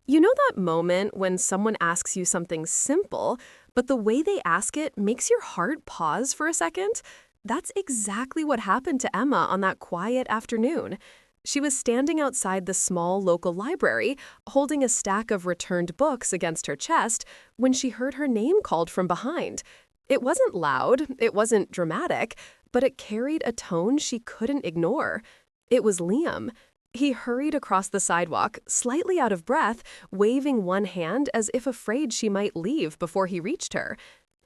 You know that moment when someone asks you something simple, but the way they ask it makes your heart pause for a second? That's exactly what happened to Emma on that quiet afternoon. She was standing outside the small local library, holding a stack of returned books against her chest, when she heard her name called from behind. It wasn't loud, it wasn't dramatic, but it carried a tone she couldn't ignore. It was Liam. He hurried across the sidewalk, slightly out of breath, waving one hand as if afraid she might leave before he reached her.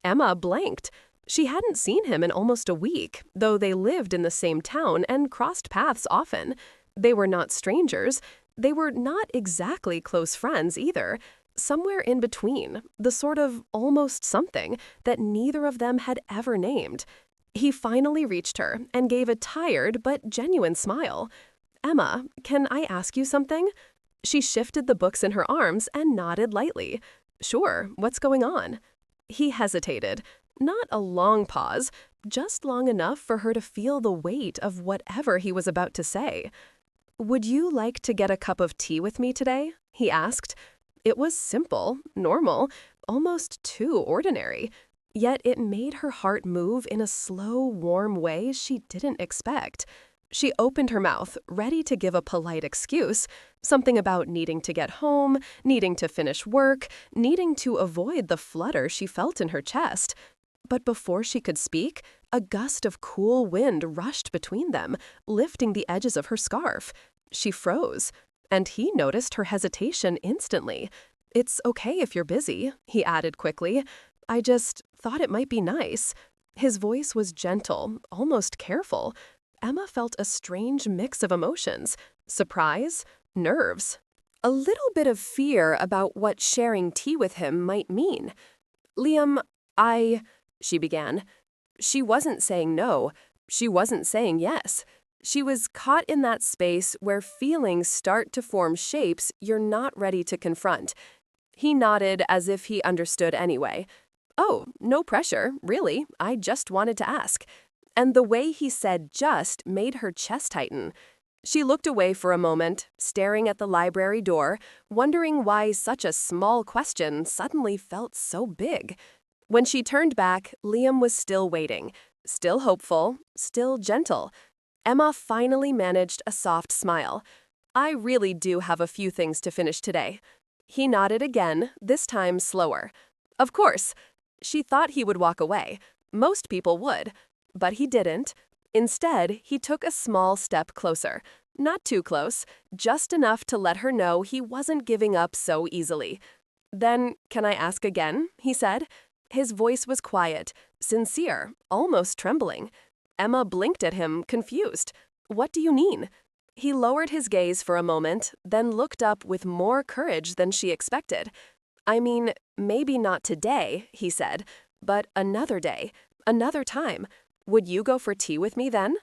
Emma blanked. She hadn't seen him in almost a week, though they lived in the same town and crossed paths often. They were not strangers. They were not exactly close friends either. Somewhere in between, the sort of almost something that neither of them had ever named. He finally reached her and gave a tired but genuine smile. "Emma, can I ask you something?" She shifted the books in her arms and nodded lightly. "Sure, what's going on?" He hesitated. Not a long pause, just long enough for her to feel the weight of whatever he was about to say. "Would you like to get a cup of tea with me today?" he asked. It was simple, normal, almost too ordinary. Yet it made her heart move in a slow, warm way she didn't expect. She opened her mouth, ready to give a polite excuse, something about needing to get home, needing to finish work, needing to avoid the flutter she felt in her chest. But before she could speak, a gust of cool wind rushed between them, lifting the edges of her scarf. She froze, and he noticed her hesitation instantly. "It's okay if you're busy," he added quickly. "I just thought it might be nice." His voice was gentle, almost careful. Emma felt a strange mix of emotions: surprise, nerves, a little bit of fear about what sharing tea with him might mean. "Liam, she began. She wasn't saying no. She wasn't saying yes. She was caught in that space where feelings start to form shapes you're not ready to confront. He nodded as if he understood anyway. "Oh, no pressure, really. I just wanted to ask." And the way he said "just" made her chest tighten. She looked away for a moment, staring at the library door, wondering why such a small question suddenly felt so big. When she turned back, Liam was still waiting, still hopeful, still gentle. Emma finally managed a soft smile. "I really do have a few things to finish today." He nodded again, this time slower. "Of course." She thought he would walk away. Most people would. But he didn't. Instead, he took a small step closer. Not too close, just enough to let her know he wasn't giving up so easily. "Then, can I ask again?" he said. His voice was quiet, sincere, almost trembling. Emma blinked at him, confused. "What do you mean?" He lowered his gaze for a moment, then looked up with more courage than she expected. "I mean, maybe not today," he said, "but another day, another time. Would you go for tea with me then?"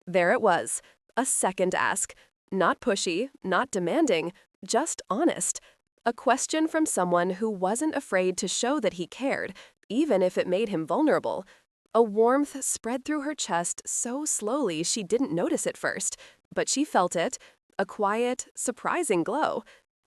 There it was, a second ask. Not pushy, not demanding, just honest. A question from someone who wasn't afraid to show that he cared, even if it made him vulnerable. A warmth spread through her chest so slowly she didn't notice it first, but she felt it, a quiet, surprising glow.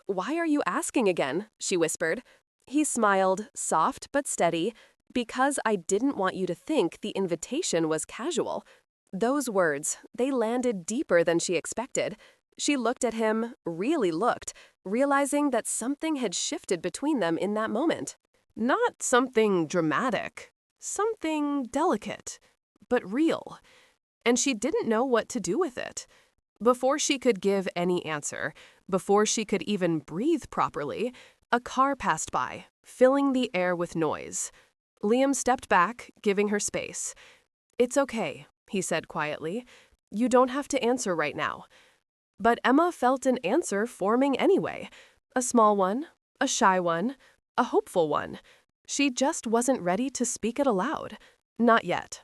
"Why are you asking again?" she whispered. He smiled, soft but steady. "Because I didn't want you to think the invitation was casual." Those words, they landed deeper than she expected. She looked at him, really looked, realizing that something had shifted between them in that moment. Not something dramatic, something delicate, but real. And she didn't know what to do with it. Before she could give any answer, before she could even breathe properly, a car passed by, filling the air with noise. Liam stepped back, giving her space. "It's okay," he said quietly. "You don't have to answer right now." But Emma felt an answer forming anyway. A small one, a shy one, a hopeful one. She just wasn't ready to speak it aloud. Not yet.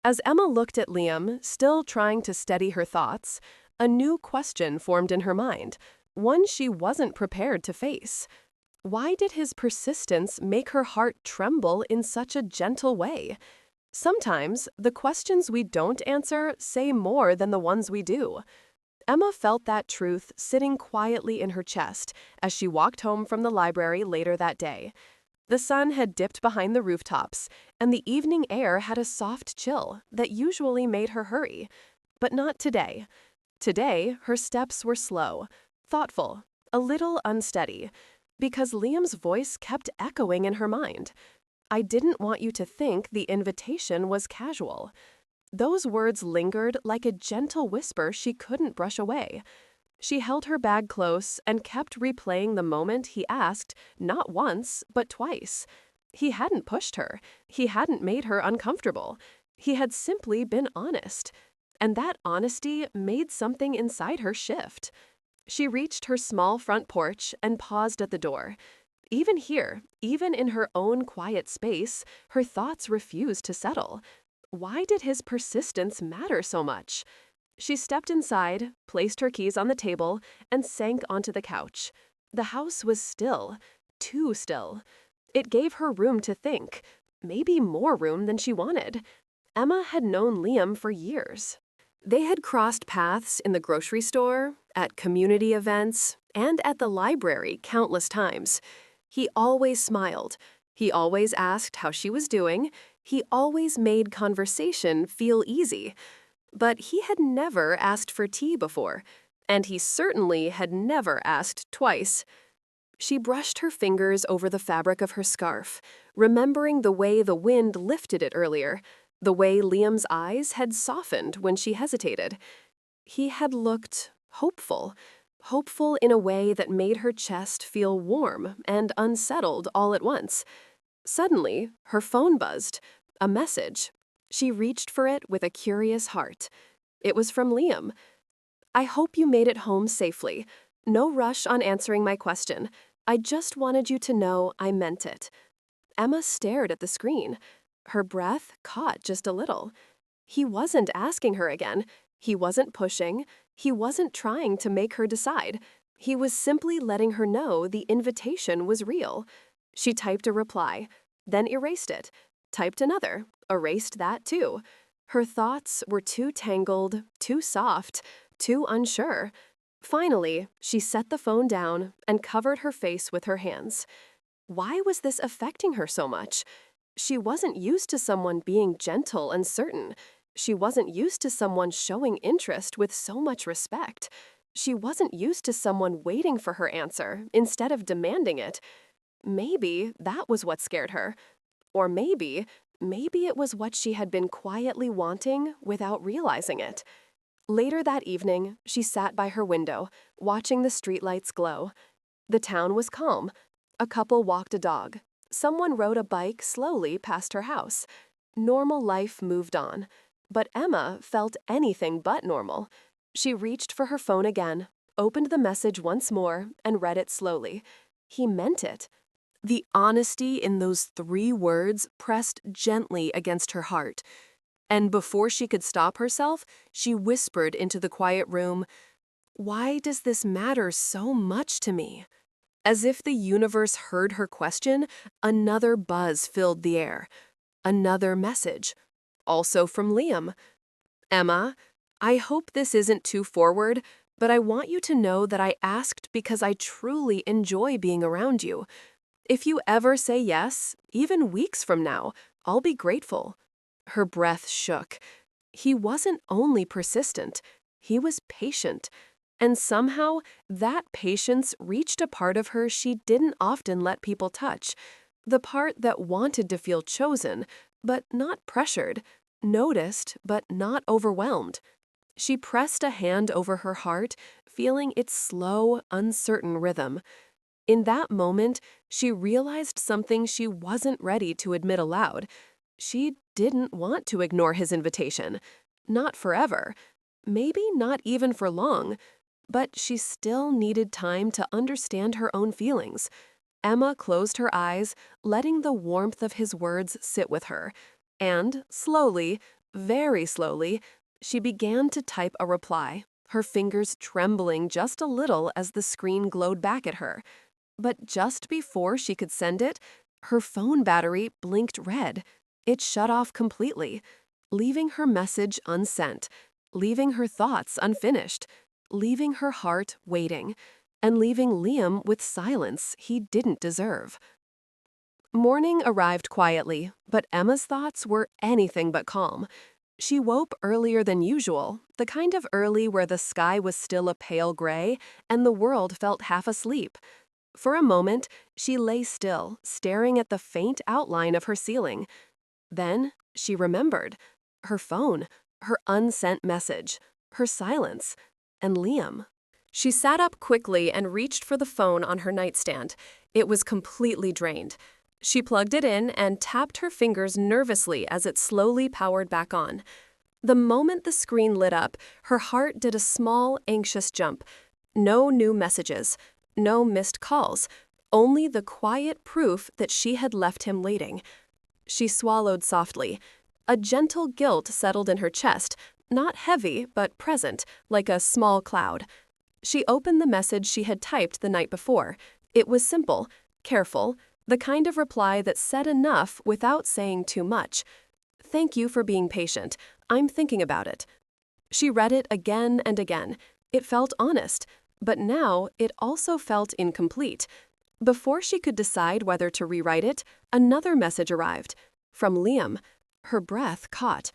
As Emma looked at Liam, still trying to steady her thoughts, a new question formed in her mind, one she wasn't prepared to face. Why did his persistence make her heart tremble in such a gentle way? Sometimes, the questions we don't answer say more than the ones we do. Emma felt that truth sitting quietly in her chest as she walked home from the library later that day. The sun had dipped behind the rooftops, and the evening air had a soft chill that usually made her hurry. But not today. Today, her steps were slow, thoughtful, a little unsteady, because Liam's voice kept echoing in her mind. "I didn't want you to think the invitation was casual." Those words lingered like a gentle whisper she couldn't brush away. She held her bag close and kept replaying the moment he asked, not once, but twice. He hadn't pushed her. He hadn't made her uncomfortable. He had simply been honest. And that honesty made something inside her shift. She reached her small front porch and paused at the door. Even here, even in her own quiet space, her thoughts refused to settle. Why did his persistence matter so much? She stepped inside, placed her keys on the table, and sank onto the couch. The house was still, too still. It gave her room to think, maybe more room than she wanted. Emma had known Liam for years. They had crossed paths in the grocery store, at community events, and at the library countless times. He always smiled. He always asked how she was doing. He always made conversation feel easy. But he had never asked for tea before, and he certainly had never asked twice. She brushed her fingers over the fabric of her scarf, remembering the way the wind lifted it earlier, the way Liam's eyes had softened when she hesitated. He had looked hopeful, hopeful in a way that made her chest feel warm and unsettled all at once. Suddenly, her phone buzzed, a message. She reached for it with a curious heart. It was from Liam. "I hope you made it home safely. No rush on answering my question. I just wanted you to know I meant it." Emma stared at the screen. Her breath caught just a little. He wasn't asking her again. He wasn't pushing. He wasn't trying to make her decide. He was simply letting her know the invitation was real. She typed a reply, then erased it. Typed another, erased that too. Her thoughts were too tangled, too soft, too unsure. Finally, she set the phone down and covered her face with her hands. Why was this affecting her so much? She wasn't used to someone being gentle and certain. She wasn't used to someone showing interest with so much respect. She wasn't used to someone waiting for her answer instead of demanding it. Maybe that was what scared her. Or maybe it was what she had been quietly wanting without realizing it. Later that evening, she sat by her window, watching the streetlights glow. The town was calm. A couple walked a dog. Someone rode a bike slowly past her house. Normal life moved on. But Emma felt anything but normal. She reached for her phone again, opened the message once more, and read it slowly. He meant it. The honesty in those 3 words pressed gently against her heart. And before she could stop herself, she whispered into the quiet room, "Why does this matter so much to me?" As if the universe heard her question, another buzz filled the air. Another message. Also from Liam. "Emma, I hope this isn't too forward, but I want you to know that I asked because I truly enjoy being around you. If you ever say yes, even weeks from now, I'll be grateful." Her breath shook. He wasn't only persistent, he was patient. And somehow, that patience reached a part of her she didn't often let people touch. The part that wanted to feel chosen, but not pressured, noticed, but not overwhelmed. She pressed a hand over her heart, feeling its slow, uncertain rhythm. In that moment, she realized something she wasn't ready to admit aloud. She didn't want to ignore his invitation. Not forever. Maybe not even for long. But she still needed time to understand her own feelings. Emma closed her eyes, letting the warmth of his words sit with her. And slowly, very slowly, she began to type a reply, her fingers trembling just a little as the screen glowed back at her. But just before she could send it, her phone battery blinked red. It shut off completely, leaving her message unsent, leaving her thoughts unfinished, leaving her heart waiting, and leaving Liam with silence he didn't deserve. Morning arrived quietly, but Emma's thoughts were anything but calm. She woke earlier than usual, the kind of early where the sky was still a pale gray and the world felt half asleep. For a moment, she lay still, staring at the faint outline of her ceiling. Then she remembered. Her phone, her unsent message, her silence, and Liam. She sat up quickly and reached for the phone on her nightstand. It was completely drained. She plugged it in and tapped her fingers nervously as it slowly powered back on. The moment the screen lit up, her heart did a small, anxious jump. No new messages, no missed calls, only the quiet proof that she had left him waiting. She swallowed softly. A gentle guilt settled in her chest, not heavy, but present, like a small cloud. She opened the message she had typed the night before. It was simple, careful, the kind of reply that said enough without saying too much. "Thank you for being patient. I'm thinking about it." She read it again and again. It felt honest, but now it also felt incomplete. Before she could decide whether to rewrite it, another message arrived. From Liam. Her breath caught.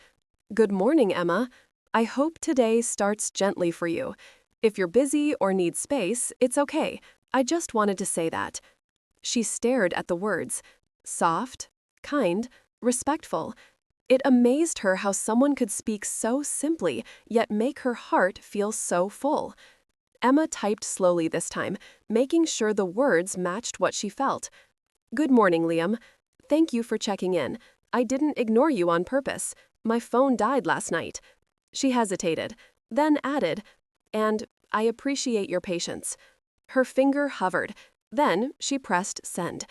"Good morning, Emma. I hope today starts gently for you. If you're busy or need space, it's okay. I just wanted to say that." She stared at the words. Soft, kind, respectful. It amazed her how someone could speak so simply, yet make her heart feel so full. Emma typed slowly this time, making sure the words matched what she felt. "Good morning, Liam. Thank you for checking in. I didn't ignore you on purpose. My phone died last night." She hesitated, then added, "And I appreciate your patience." Her finger hovered. Then she pressed send.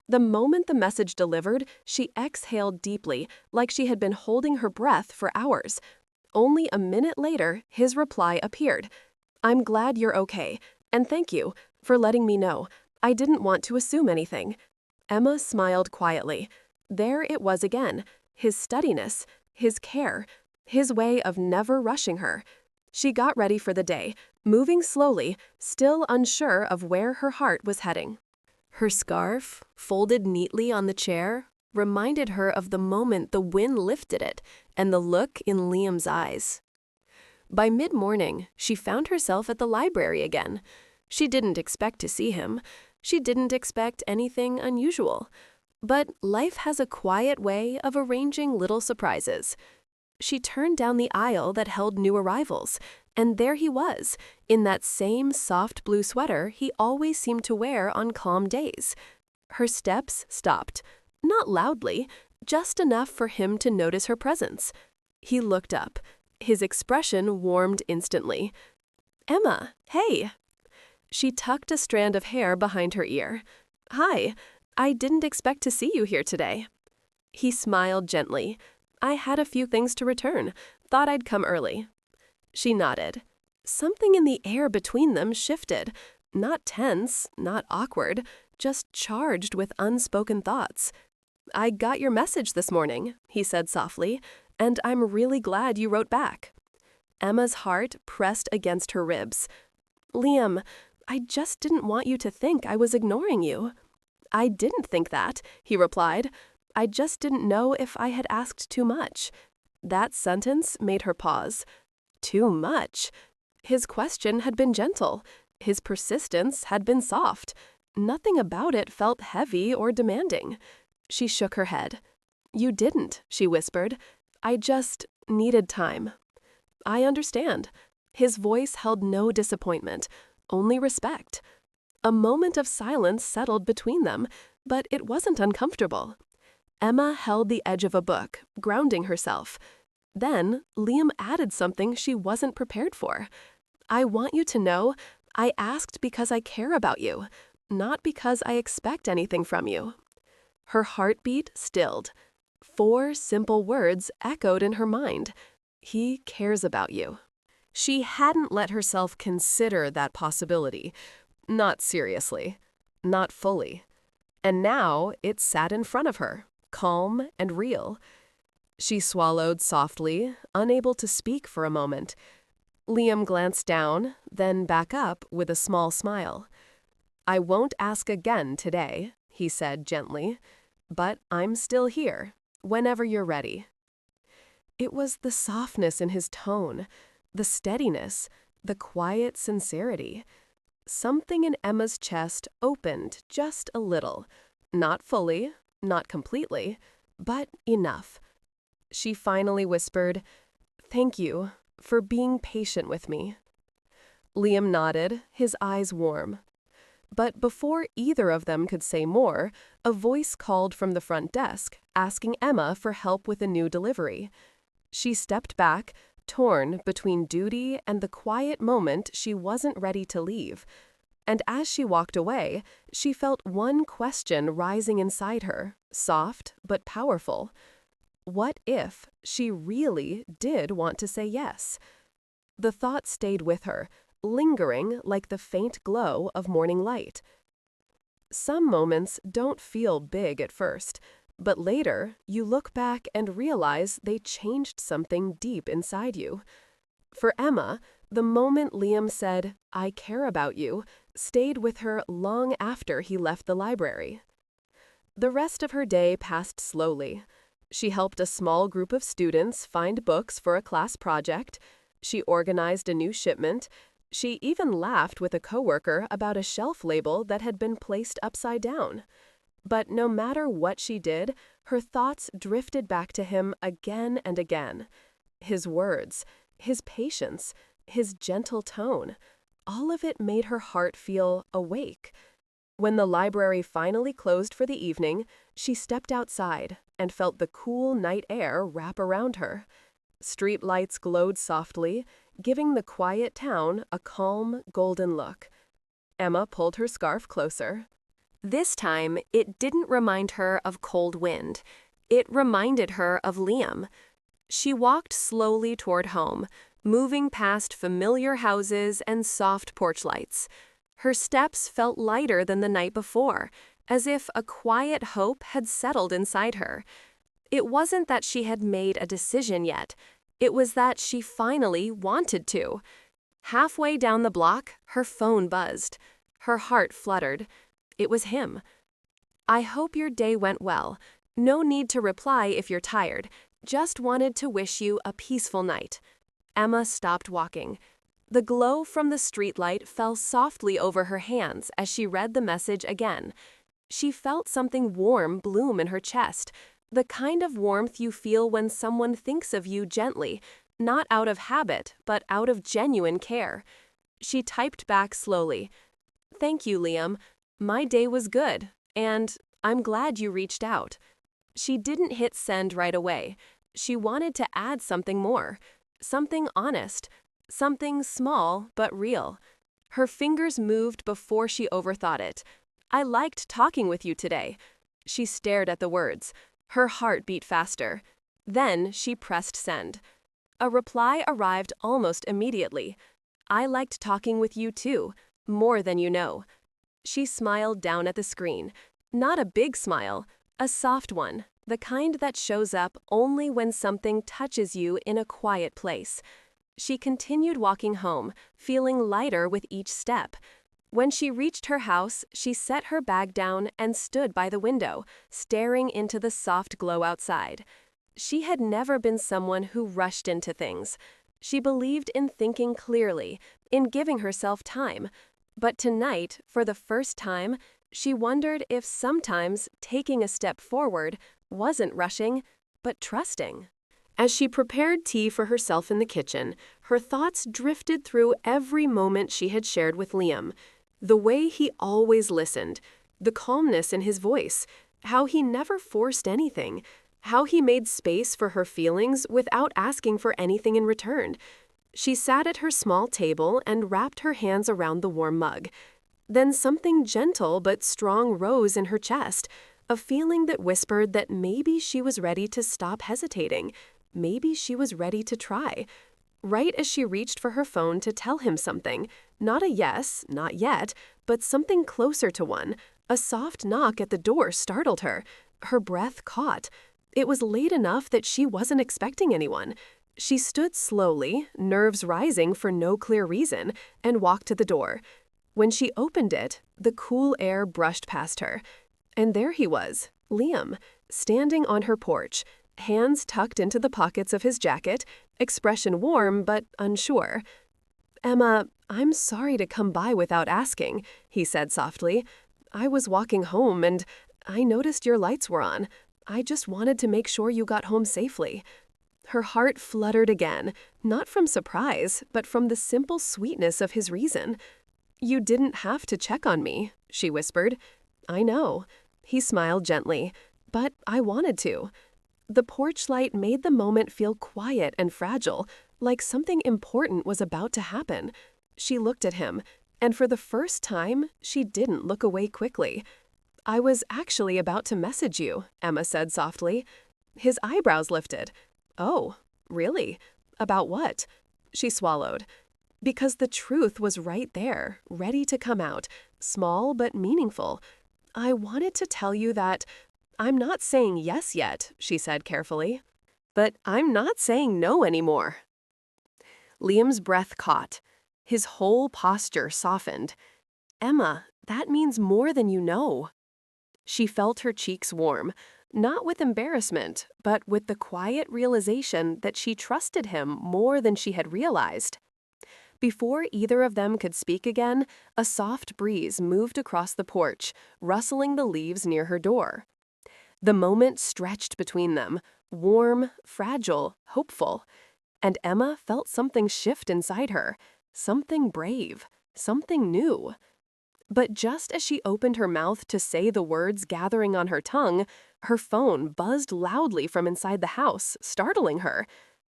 The moment the message delivered, she exhaled deeply, like she had been holding her breath for hours. Only a minute later, his reply appeared. "I'm glad you're okay, and thank you for letting me know. I didn't want to assume anything." Emma smiled quietly. There it was again, his steadiness, his care, his way of never rushing her. She got ready for the day, moving slowly, still unsure of where her heart was heading. Her scarf, folded neatly on the chair, reminded her of the moment the wind lifted it and the look in Liam's eyes. By mid-morning, she found herself at the library again. She didn't expect to see him. She didn't expect anything unusual. But life has a quiet way of arranging little surprises. She turned down the aisle that held new arrivals, and there he was, in that same soft blue sweater he always seemed to wear on calm days. Her steps stopped, not loudly, just enough for him to notice her presence. He looked up. His expression warmed instantly. "Emma, hey!" She tucked a strand of hair behind her ear. "Hi, I didn't expect to see you here today." He smiled gently. "I had a few things to return. Thought I'd come early." She nodded. Something in the air between them shifted. Not tense, not awkward, just charged with unspoken thoughts. "I got your message this morning," he said softly, "and I'm really glad you wrote back." Emma's heart pressed against her ribs. "Liam, I just didn't want you to think I was ignoring you." "I didn't think that," he replied. "I just didn't know if I had asked too much." That sentence made her pause. Too much? His question had been gentle. His persistence had been soft. Nothing about it felt heavy or demanding. She shook her head. "You didn't," she whispered. "I just needed time." "I understand." His voice held no disappointment, only respect. A moment of silence settled between them, but it wasn't uncomfortable. Emma held the edge of a book, grounding herself. Then Liam added something she wasn't prepared for. "I want you to know I asked because I care about you, not because I expect anything from you." Her heartbeat stilled. 4 simple words echoed in her mind. He cares about you. She hadn't let herself consider that possibility. Not seriously. Not fully. And now it sat in front of her, calm and real. She swallowed softly, unable to speak for a moment. Liam glanced down, then back up with a small smile. "I won't ask again today," he said gently, "but I'm still here, whenever you're ready." It was the softness in his tone, the steadiness, the quiet sincerity. Something in Emma's chest opened just a little. Not fully, not completely, but enough. She finally whispered, "Thank you for being patient with me." Liam nodded, his eyes warm. But before either of them could say more, a voice called from the front desk, asking Emma for help with a new delivery. She stepped back, torn between duty and the quiet moment she wasn't ready to leave. And as she walked away, she felt one question rising inside her, soft but powerful. What if she really did want to say yes? The thought stayed with her, lingering like the faint glow of morning light. Some moments don't feel big at first, but later you look back and realize they changed something deep inside you. For Emma, the moment Liam said, "I care about you," stayed with her long after he left the library. The rest of her day passed slowly. She helped a small group of students find books for a class project. She organized a new shipment. She even laughed with a coworker about a shelf label that had been placed upside down. But no matter what she did, her thoughts drifted back to him again and again. His words, his patience, his gentle tone, all of it made her heart feel awake. When the library finally closed for the evening, she stepped outside and felt the cool night air wrap around her. Street lights glowed softly, giving the quiet town a calm, golden look. Emma pulled her scarf closer. This time, it didn't remind her of cold wind. It reminded her of Liam. She walked slowly toward home, moving past familiar houses and soft porch lights. Her steps felt lighter than the night before, as if a quiet hope had settled inside her. It wasn't that she had made a decision yet. It was that she finally wanted to. Halfway down the block, her phone buzzed. Her heart fluttered. It was him. "I hope your day went well. No need to reply if you're tired. Just wanted to wish you a peaceful night." Emma stopped walking. The glow from the streetlight fell softly over her hands as she read the message again. She felt something warm bloom in her chest, the kind of warmth you feel when someone thinks of you gently, not out of habit, but out of genuine care. She typed back slowly, "Thank you, Liam. My day was good, and I'm glad you reached out." She didn't hit send right away. She wanted to add something more, something honest, something small but real. Her fingers moved before she overthought it. "I liked talking with you today." She stared at the words. Her heart beat faster. Then she pressed send. A reply arrived almost immediately. "I liked talking with you too, more than you know." She smiled down at the screen. Not a big smile, a soft one, the kind that shows up only when something touches you in a quiet place. She continued walking home, feeling lighter with each step. When she reached her house, she set her bag down and stood by the window, staring into the soft glow outside. She had never been someone who rushed into things. She believed in thinking clearly, in giving herself time. But tonight, for the first time, she wondered if sometimes taking a step forward wasn't rushing, but trusting. As she prepared tea for herself in the kitchen, her thoughts drifted through every moment she had shared with Liam. The way he always listened, the calmness in his voice, how he never forced anything, how he made space for her feelings without asking for anything in return. She sat at her small table and wrapped her hands around the warm mug. Then something gentle but strong rose in her chest, a feeling that whispered that maybe she was ready to stop hesitating. Maybe she was ready to try. Right as she reached for her phone to tell him something, not a yes, not yet, but something closer to one, a soft knock at the door startled her. Her breath caught. It was late enough that she wasn't expecting anyone. She stood slowly, nerves rising for no clear reason, and walked to the door. When she opened it, the cool air brushed past her. And there he was, Liam, standing on her porch, hands tucked into the pockets of his jacket, expression warm but unsure. "Emma, I'm sorry to come by without asking," he said softly. "I was walking home and I noticed your lights were on. I just wanted to make sure you got home safely." Her heart fluttered again, not from surprise, but from the simple sweetness of his reason. "You didn't have to check on me," she whispered. "I know." He smiled gently. "But I wanted to." The porch light made the moment feel quiet and fragile, like something important was about to happen. She looked at him, and for the first time, she didn't look away quickly. "I was actually about to message you," Emma said softly. His eyebrows lifted. "Oh, really? About what?" She swallowed. "Because the truth was right there, ready to come out, small but meaningful. I wanted to tell you that I'm not saying yes yet," she said carefully. "But I'm not saying no anymore." Liam's breath caught. His whole posture softened. "Emma, that means more than you know." She felt her cheeks warm, not with embarrassment, but with the quiet realization that she trusted him more than she had realized. Before either of them could speak again, a soft breeze moved across the porch, rustling the leaves near her door. The moment stretched between them, warm, fragile, hopeful, and Emma felt something shift inside her, something brave, something new. But just as she opened her mouth to say the words gathering on her tongue, her phone buzzed loudly from inside the house, startling her.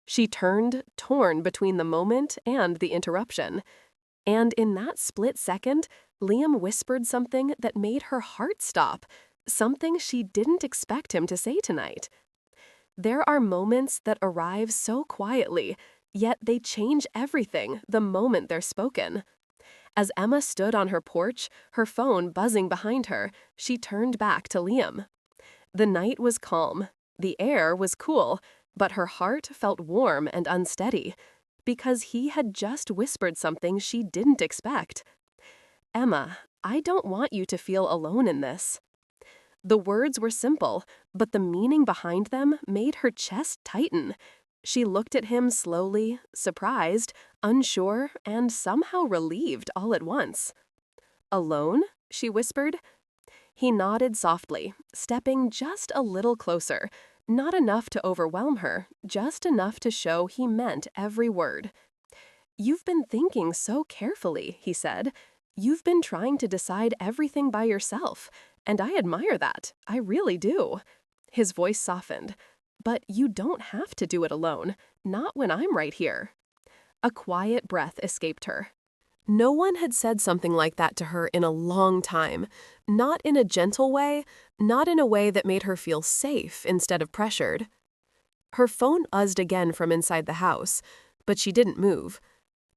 She turned, torn between the moment and the interruption. And in that split second, Liam whispered something that made her heart stop, something she didn't expect him to say tonight. There are moments that arrive so quietly, yet they change everything the moment they're spoken. As Emma stood on her porch, her phone buzzing behind her, she turned back to Liam. The night was calm, the air was cool, but her heart felt warm and unsteady, because he had just whispered something she didn't expect. "Emma, I don't want you to feel alone in this." The words were simple, but the meaning behind them made her chest tighten. She looked at him slowly, surprised, unsure, and somehow relieved all at once. "Alone?" she whispered. He nodded softly, stepping just a little closer, not enough to overwhelm her, just enough to show he meant every word. "You've been thinking so carefully," he said. "You've been trying to decide everything by yourself, and I admire that. I really do." His voice softened. "But you don't have to do it alone, not when I'm right here." A quiet breath escaped her. No one had said something like that to her in a long time, not in a gentle way, not in a way that made her feel safe instead of pressured. Her phone buzzed again from inside the house, but she didn't move.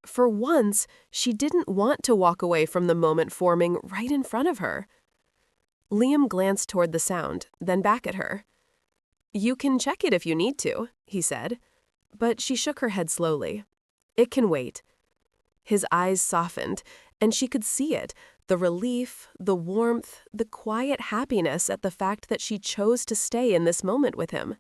For once, she didn't want to walk away from the moment forming right in front of her. Liam glanced toward the sound, then back at her. "You can check it if you need to," he said. But she shook her head slowly. "It can wait." His eyes softened, and she could see it, the relief, the warmth, the quiet happiness at the fact that she chose to stay in this moment with him.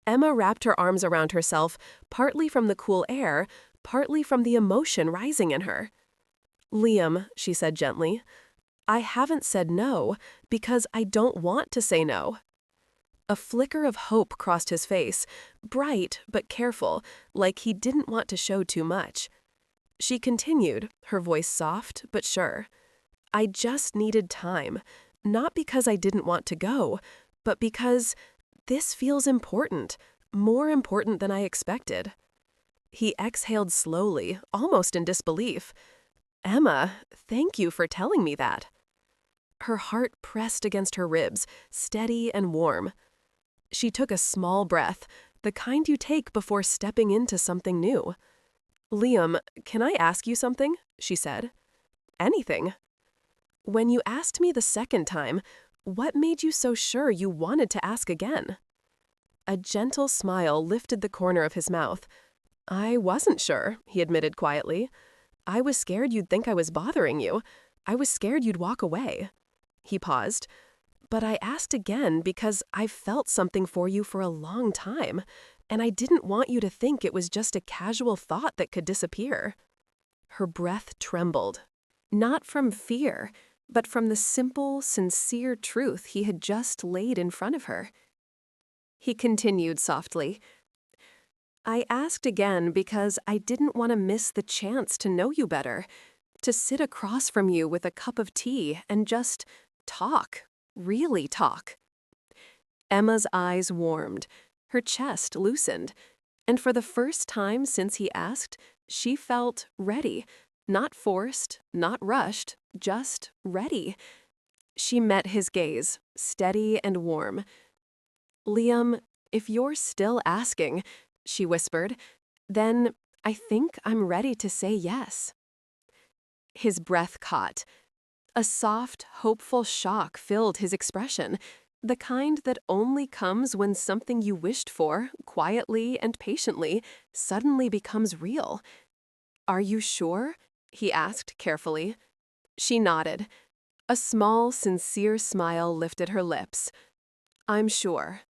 Emma wrapped her arms around herself, partly from the cool air, partly from the emotion rising in her. "Liam," she said gently, "I haven't said no because I don't want to say no." A flicker of hope crossed his face, bright but careful, like he didn't want to show too much. She continued, her voice soft but sure. "I just needed time, not because I didn't want to go, but because this feels important, more important than I expected." He exhaled slowly, almost in disbelief. "Emma, thank you for telling me that." Her heart pressed against her ribs, steady and warm. She took a small breath, the kind you take before stepping into something new. "Liam, can I ask you something?" she said. "Anything." "When you asked me the second time, what made you so sure you wanted to ask again?" A gentle smile lifted the corner of his mouth. I wasn't sure, he admitted quietly. I was scared you'd think I was bothering you. I was scared you'd walk away. He paused. But I asked again because I've felt something for you for a long time, and I didn't want you to think it was just a casual thought that could disappear. Her breath trembled. Not from fear, but from the simple, sincere truth he had just laid in front of her. He continued softly. I asked again because I didn't want to miss the chance to know you better, to sit across from you with a cup of tea and just talk, really talk. Emma's eyes warmed, her chest loosened, and for the first time since he asked, she felt ready, not forced, not rushed, just ready. She met his gaze, steady and warm. Liam, if you're still asking, she whispered, then I think I'm ready to say yes. His breath caught. A soft, hopeful shock filled his expression, the kind that only comes when something you wished for, quietly and patiently, suddenly becomes real. Are you sure? He asked carefully. She nodded. A small, sincere smile lifted her lips. I'm sure.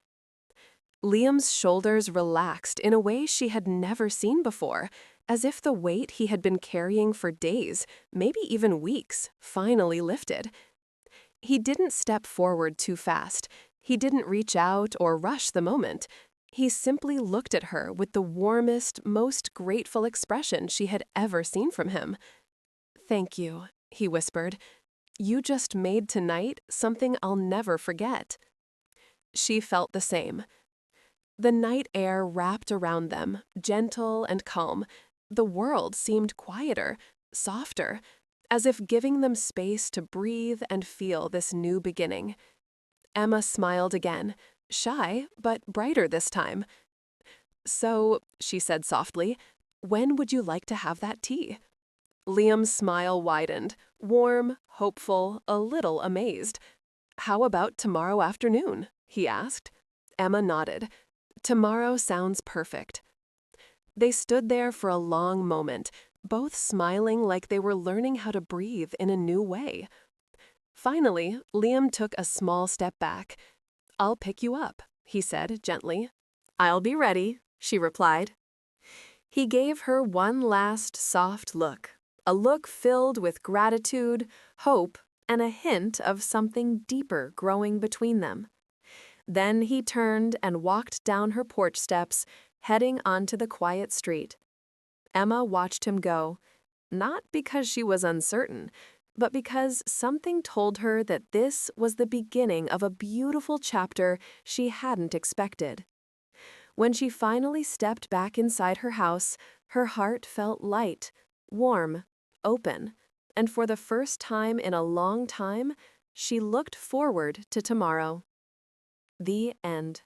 Liam's shoulders relaxed in a way she had never seen before, as if the weight he had been carrying for days, maybe even weeks, finally lifted. He didn't step forward too fast. He didn't reach out or rush the moment. He simply looked at her with the warmest, most grateful expression she had ever seen from him. Thank you, he whispered. You just made tonight something I'll never forget. She felt the same. The night air wrapped around them, gentle and calm. The world seemed quieter, softer, as if giving them space to breathe and feel this new beginning. Emma smiled again, shy but brighter this time. So, she said softly, when would you like to have that tea? Liam's smile widened, warm, hopeful, a little amazed. How about tomorrow afternoon? He asked. Emma nodded. Tomorrow sounds perfect. They stood there for a long moment, both smiling like they were learning how to breathe in a new way. Finally, Liam took a small step back. I'll pick you up, he said gently. I'll be ready, she replied. He gave her one last soft look, a look filled with gratitude, hope, and a hint of something deeper growing between them. Then he turned and walked down her porch steps, heading onto the quiet street. Emma watched him go, not because she was uncertain, but because something told her that this was the beginning of a beautiful chapter she hadn't expected. When she finally stepped back inside her house, her heart felt light, warm, open, and for the first time in a long time, she looked forward to tomorrow. The end.